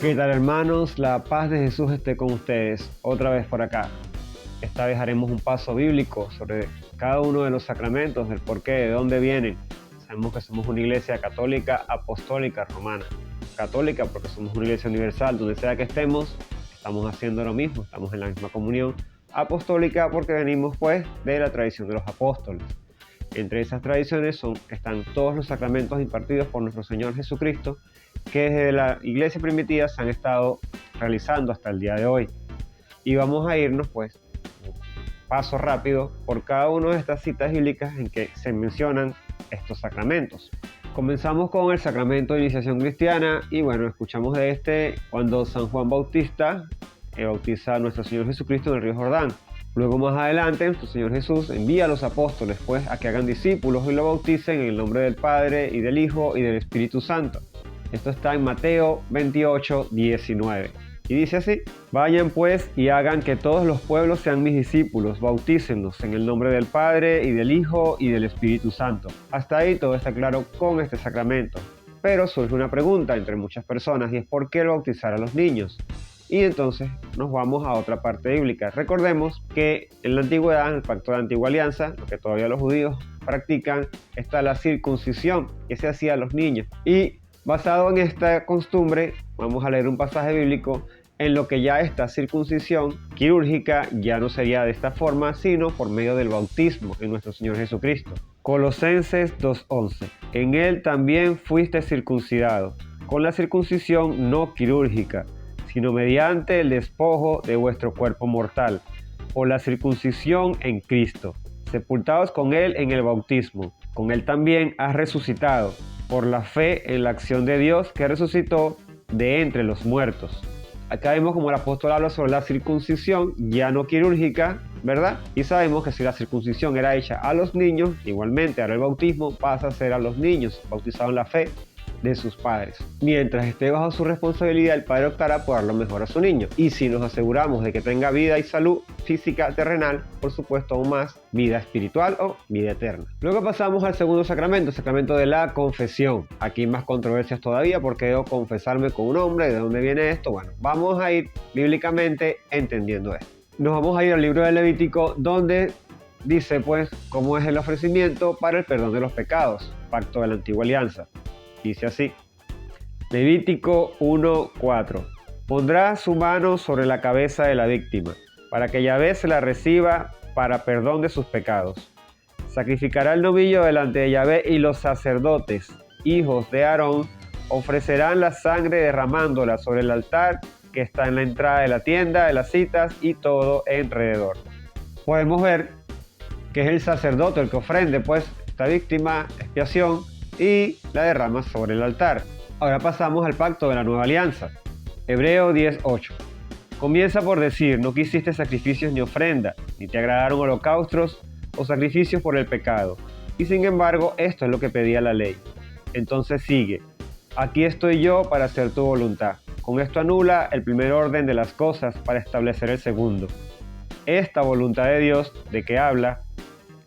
¿Qué tal, hermanos? La paz de Jesús esté con ustedes otra vez por acá. Esta vez haremos un paso bíblico sobre cada uno de los sacramentos, del porqué, de dónde vienen. Sabemos que somos una iglesia católica, apostólica, romana. Católica porque somos una iglesia universal, donde sea que estemos, estamos haciendo lo mismo, estamos en la misma comunión. Apostólica porque venimos pues de la tradición de los apóstoles. Entre esas tradiciones están todos los sacramentos impartidos por nuestro Señor Jesucristo, que desde la iglesia primitiva se han estado realizando hasta el día de hoy. Y vamos a irnos pues paso rápido por cada una de estas citas bíblicas en que se mencionan estos sacramentos. Comenzamos con el sacramento de iniciación cristiana y bueno, escuchamos de este cuando San Juan Bautista bautiza a nuestro Señor Jesucristo en el río Jordán. Luego más adelante nuestro Señor Jesús envía a los apóstoles pues a que hagan discípulos y lo bauticen en el nombre del Padre y del Hijo y del Espíritu Santo. Esto está en Mateo 28, 19. Y dice así: vayan pues y hagan que todos los pueblos sean mis discípulos, bautícenlos en el nombre del Padre y del Hijo y del Espíritu Santo. Hasta ahí todo está claro con este sacramento. Pero surge una pregunta entre muchas personas y es ¿por qué bautizar a los niños? Y entonces nos vamos a otra parte bíblica. Recordemos que en la antigüedad, en el pacto de la antigua alianza, lo que todavía los judíos practican, está la circuncisión que se hacía a los niños. Y basado en esta costumbre, vamos a leer un pasaje bíblico en lo que ya esta circuncisión quirúrgica ya no sería de esta forma, sino por medio del bautismo en nuestro Señor Jesucristo. Colosenses 2:11. En él también fuiste circuncidado, con la circuncisión no quirúrgica, sino mediante el despojo de vuestro cuerpo mortal, por la circuncisión en Cristo, sepultados con él en el bautismo. Con él también has resucitado, por la fe en la acción de Dios que resucitó de entre los muertos. Acá vemos como el apóstol habla sobre la circuncisión ya no quirúrgica, ¿verdad? Y sabemos que si la circuncisión era hecha a los niños, igualmente ahora el bautismo pasa a ser a los niños, bautizados en la fe de sus padres. Mientras esté bajo su responsabilidad, el padre optará por dar lo mejor a su niño. Y si nos aseguramos de que tenga vida y salud física terrenal, por supuesto aún más, vida espiritual o vida eterna. Luego pasamos al segundo sacramento, el sacramento de la confesión. Aquí hay más controversias todavía porque debo confesarme con un hombre, ¿de dónde viene esto? Bueno, vamos a ir bíblicamente entendiendo esto. Nos vamos a ir al libro de Levítico, donde dice pues cómo es el ofrecimiento para el perdón de los pecados, pacto de la antigua alianza. Dice así: Levítico 1:4. Pondrá su mano sobre la cabeza de la víctima, para que Yahvé se la reciba para perdón de sus pecados. Sacrificará el novillo delante de Yahvé y los sacerdotes, hijos de Aarón, ofrecerán la sangre derramándola sobre el altar que está en la entrada de la tienda de las citas y todo alrededor. Podemos ver que es el sacerdote el que ofrende pues esta víctima, expiación, y la derrama sobre el altar. Ahora pasamos al pacto de la nueva alianza. Hebreo 10:8. Comienza por decir: no quisiste sacrificios ni ofrenda, ni te agradaron holocaustos o sacrificios por el pecado. Y sin embargo, esto es lo que pedía la ley. Entonces sigue: aquí estoy yo para hacer tu voluntad. Con esto anula el primer orden de las cosas para establecer el segundo. Esta voluntad de Dios, de que habla,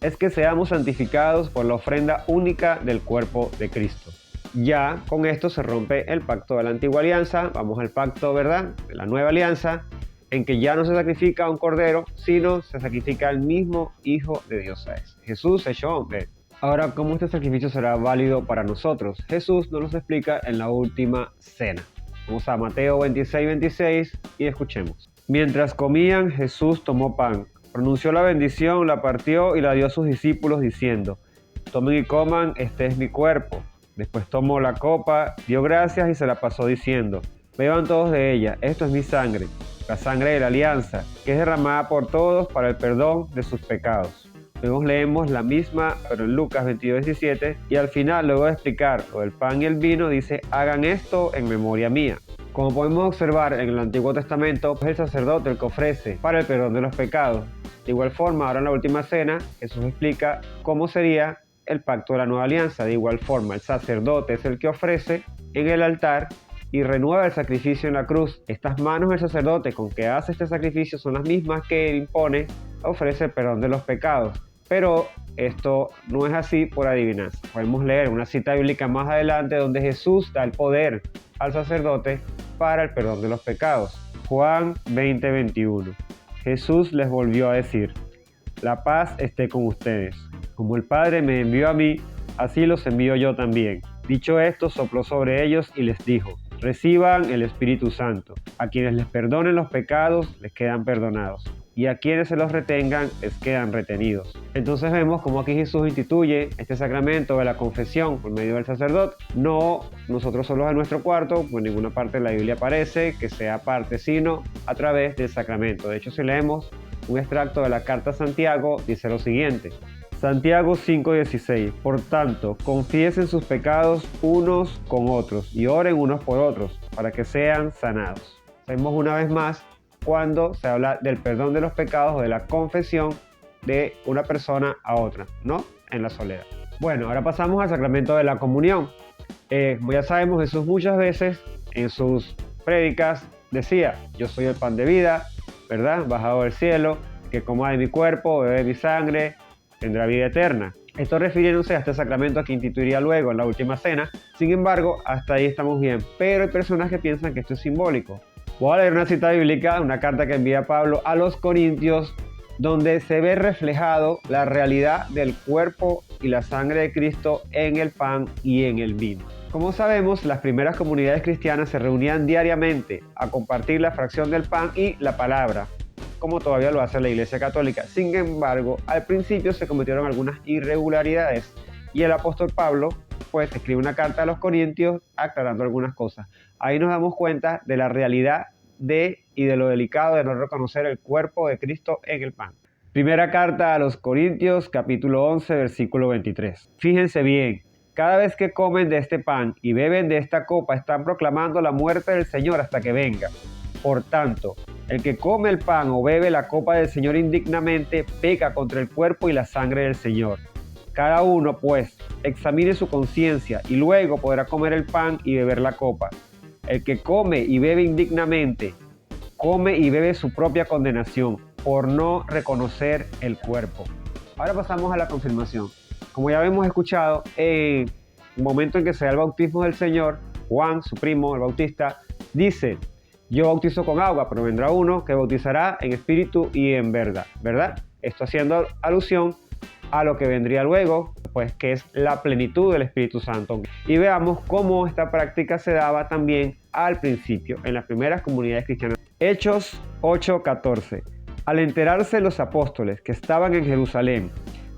es que seamos santificados por la ofrenda única del cuerpo de Cristo. Ya con esto se rompe el pacto de la antigua alianza, vamos al pacto, ¿verdad?, de la nueva alianza, en que ya no se sacrifica un cordero, sino se sacrifica el mismo Hijo de Dios. Jesús hecho hombre. Ahora, ¿cómo este sacrificio será válido para nosotros? Jesús nos lo explica en la última cena. Vamos a Mateo 26:26 y escuchemos. Mientras comían, Jesús tomó pan, pronunció la bendición, la partió y la dio a sus discípulos diciendo: tomen y coman, este es mi cuerpo. Después tomó la copa, dio gracias y se la pasó diciendo: beban todos de ella, esto es mi sangre, la sangre de la alianza, que es derramada por todos para el perdón de sus pecados. Luego leemos la misma, pero en Lucas 22:17, y al final, luego de explicar lo del pan y el vino, dice: hagan esto en memoria mía. Como podemos observar en el Antiguo Testamento, es el sacerdote el que ofrece para el perdón de los pecados. De igual forma, ahora en la última cena, Jesús explica cómo sería el pacto de la nueva alianza. De igual forma, el sacerdote es el que ofrece en el altar y renueva el sacrificio en la cruz. Estas manos del sacerdote con que hace este sacrificio son las mismas que él impone, ofrece el perdón de los pecados. Pero esto no es así por adivinanza. Podemos leer una cita bíblica más adelante donde Jesús da el poder al sacerdote para el perdón de los pecados. Juan 20:21. Jesús les volvió a decir: la paz esté con ustedes. Como el Padre me envió a mí, así los envío yo también. Dicho esto, sopló sobre ellos y les dijo: reciban el Espíritu Santo. A quienes les perdonen los pecados, les quedan perdonados, y a quienes se los retengan, les quedan retenidos. Entonces vemos cómo aquí Jesús instituye este sacramento de la confesión por medio del sacerdote. No nosotros solos en nuestro cuarto, pues en ninguna parte de la Biblia aparece que sea parte, sino a través del sacramento. De hecho, si leemos un extracto de la carta a Santiago, dice lo siguiente: Santiago 5:16. Por tanto, confiesen sus pecados unos con otros y oren unos por otros para que sean sanados. Vemos una vez más cuando se habla del perdón de los pecados o de la confesión de una persona a otra, no en la soledad. Bueno, ahora pasamos al sacramento de la comunión. Como ya sabemos, Jesús muchas veces en sus prédicas decía: yo soy el pan de vida, ¿verdad? Bajado del cielo, que coma de mi cuerpo, bebe de mi sangre, tendrá vida eterna. Esto refiriéndose a este sacramento que instituiría luego en la última cena. Sin embargo, hasta ahí estamos bien, pero hay personas que piensan que esto es simbólico. Voy a leer una cita bíblica, una carta que envía Pablo a los Corintios, donde se ve reflejado la realidad del cuerpo y la sangre de Cristo en el pan y en el vino. Como sabemos, las primeras comunidades cristianas se reunían diariamente a compartir la fracción del pan y la palabra, como todavía lo hace la Iglesia Católica. Sin embargo, al principio se cometieron algunas irregularidades y el apóstol Pablo pues escribe una carta a los Corintios aclarando algunas cosas. Ahí nos damos cuenta de la realidad y de lo delicado de no reconocer el cuerpo de Cristo en el pan. Primera carta a los Corintios, capítulo 11, versículo 23. Fíjense bien: cada vez que comen de este pan y beben de esta copa, están proclamando la muerte del Señor hasta que venga. Por tanto, el que come el pan o bebe la copa del Señor indignamente, peca contra el cuerpo y la sangre del Señor. Cada uno, pues, examine su conciencia y luego podrá comer el pan y beber la copa. El que come y bebe indignamente, come y bebe su propia condenación por no reconocer el cuerpo. Ahora pasamos a la confirmación. Como ya hemos escuchado, en el momento en que se da el bautismo del Señor, Juan, su primo, el Bautista, dice: yo bautizo con agua, pero vendrá uno que bautizará en espíritu y en verdad, ¿verdad? Esto haciendo alusión a lo que vendría luego, pues que es la plenitud del Espíritu Santo. Y veamos cómo esta práctica se daba también al principio, en las primeras comunidades cristianas. Hechos 8:14. Al enterarse los apóstoles que estaban en Jerusalén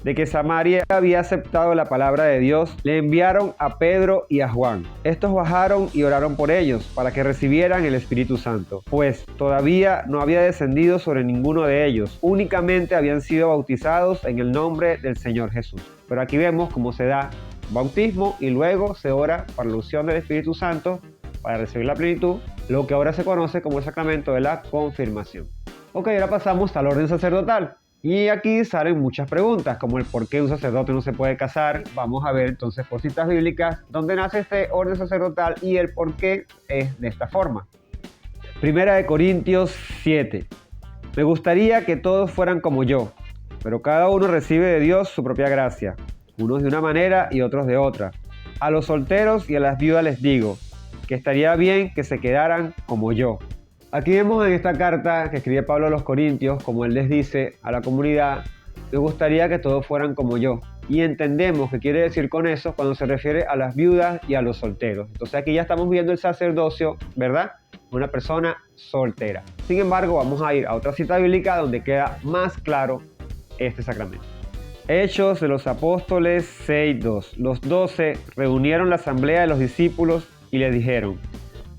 de que Samaria había aceptado la palabra de Dios, le enviaron a Pedro y a Juan. Estos bajaron y oraron por ellos para que recibieran el Espíritu Santo, pues todavía no había descendido sobre ninguno de ellos, únicamente habían sido bautizados en el nombre del Señor Jesús. Pero aquí vemos cómo se da bautismo y luego se ora para la unción del Espíritu Santo para recibir la plenitud, lo que ahora se conoce como el sacramento de la confirmación. Ok, ahora pasamos al orden sacerdotal. Y aquí salen muchas preguntas, como el por qué un sacerdote no se puede casar. Vamos a ver entonces por citas bíblicas dónde nace este orden sacerdotal y el por qué es de esta forma. Primera de Corintios 7. Me gustaría que todos fueran como yo, pero cada uno recibe de Dios su propia gracia, unos de una manera y otros de otra. A los solteros y a las viudas les digo que estaría bien que se quedaran como yo. Aquí vemos en esta carta que escribe Pablo a los Corintios, como él les dice a la comunidad: me gustaría que todos fueran como yo. Y entendemos que quiere decir con eso cuando se refiere a las viudas y a los solteros. Entonces aquí ya estamos viendo el sacerdocio, ¿verdad? Una persona soltera. Sin embargo, vamos a ir a otra cita bíblica donde queda más claro este sacramento. Hechos de los Apóstoles 6:2. Los 12 reunieron la asamblea de los discípulos y les dijeron: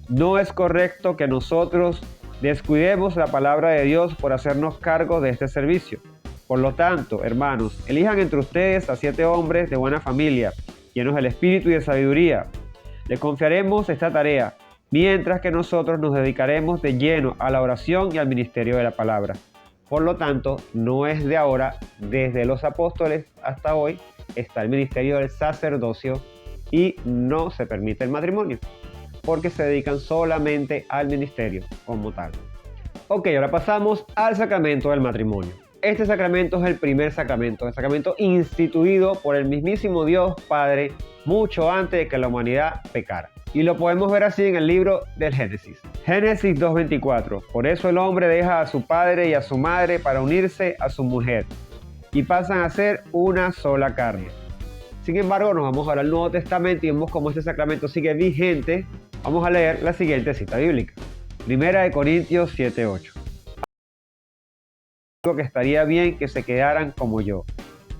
no es correcto que nosotros descuidemos la palabra de Dios por hacernos cargo de este servicio. Por lo tanto, hermanos, elijan entre ustedes a 7 hombres de buena familia, llenos del espíritu y de sabiduría. Les confiaremos esta tarea, mientras que nosotros nos dedicaremos de lleno a la oración y al ministerio de la palabra. Por lo tanto, no es de ahora, desde los apóstoles hasta hoy, está el ministerio del sacerdocio y no se permite el matrimonio, porque se dedican solamente al ministerio como tal. Ok, ahora pasamos al sacramento del matrimonio. Este sacramento es el primer sacramento, el sacramento instituido por el mismísimo Dios Padre mucho antes de que la humanidad pecara. Y lo podemos ver así en el libro del Génesis. Génesis 2:24. Por eso el hombre deja a su padre y a su madre para unirse a su mujer, y pasan a ser una sola carne. Sin embargo, nos vamos ahora al Nuevo Testamento y vemos cómo este sacramento sigue vigente. Vamos a leer la siguiente cita bíblica. 1 Corintios 7:8. Digo que estaría bien que se quedaran como yo,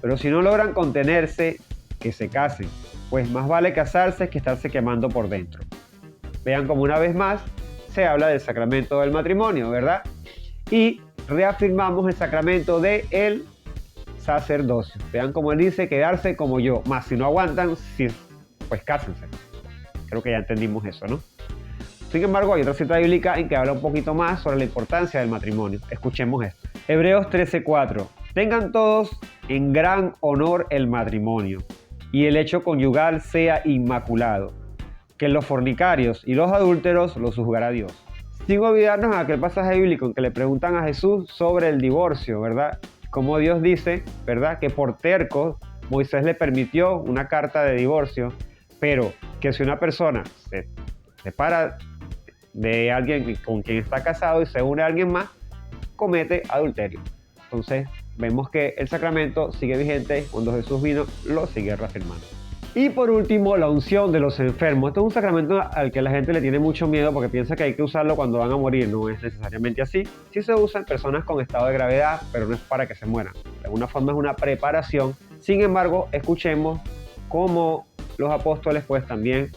pero si no logran contenerse, que se casen, pues más vale casarse que estarse quemando por dentro. Vean como una vez más se habla del sacramento del matrimonio, ¿verdad? Y reafirmamos el sacramento del sacerdocio. Vean como él dice, quedarse como yo, más si no aguantan, pues cásense. Creo que ya entendimos eso, ¿no? Sin embargo, hay otra cita bíblica en que habla un poquito más sobre la importancia del matrimonio. Escuchemos esto. Hebreos 13:4. Tengan todos en gran honor el matrimonio, y el hecho conyugal sea inmaculado, que los fornicarios y los adúlteros los juzgará Dios. Sin olvidarnos aquel pasaje bíblico en que le preguntan a Jesús sobre el divorcio, ¿verdad? Como Dios dice, ¿verdad? Que por terco Moisés le permitió una carta de divorcio, pero que si una persona se separa de alguien con quien está casado y se une a alguien más, comete adulterio. Entonces vemos que el sacramento sigue vigente. Cuando Jesús vino, lo sigue reafirmando. Y por último, la unción de los enfermos. Esto es un sacramento al que la gente le tiene mucho miedo porque piensa que hay que usarlo cuando van a morir. No es necesariamente así. Sí se usa en personas con estado de gravedad, pero no es para que se mueran. De alguna forma es una preparación. Sin embargo, escuchemos cómo los apóstoles pues también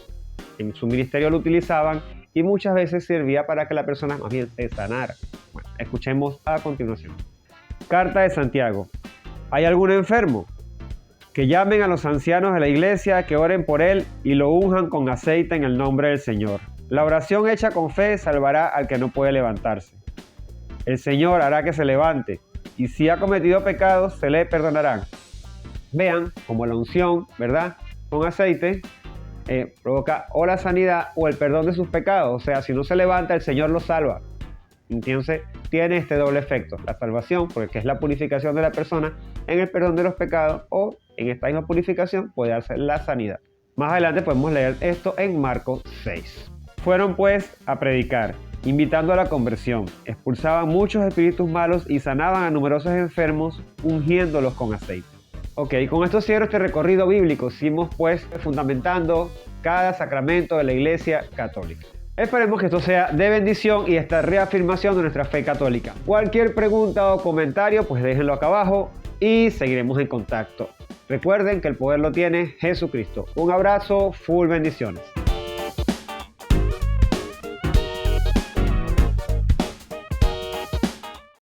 en su ministerio lo utilizaban y muchas veces servía para que la persona más bien se sanara. Bueno, escuchemos a continuación. Carta de Santiago. ¿Hay algún enfermo? Que llamen a los ancianos de la iglesia, que oren por él y lo unjan con aceite en el nombre del Señor. La oración hecha con fe salvará al que no puede levantarse. El Señor hará que se levante, y si ha cometido pecados, se le perdonarán. Vean como la unción, ¿verdad?, con aceite provoca o la sanidad o el perdón de sus pecados. O sea, si no se levanta, el Señor lo salva. Entonces tiene este doble efecto, la salvación, porque es la purificación de la persona en el perdón de los pecados, o en esta misma purificación puede darse la sanidad. Más adelante podemos leer esto en Marcos 6. Fueron pues a predicar, invitando a la conversión, expulsaban muchos espíritus malos y sanaban a numerosos enfermos, ungiéndolos con aceite. Ok, con esto cierro este recorrido bíblico. Seguimos pues fundamentando cada sacramento de la Iglesia Católica. Esperemos que esto sea de bendición y esta reafirmación de nuestra fe católica. Cualquier pregunta o comentario, pues déjenlo acá abajo y seguiremos en contacto. Recuerden que el poder lo tiene Jesucristo. Un abrazo, full bendiciones.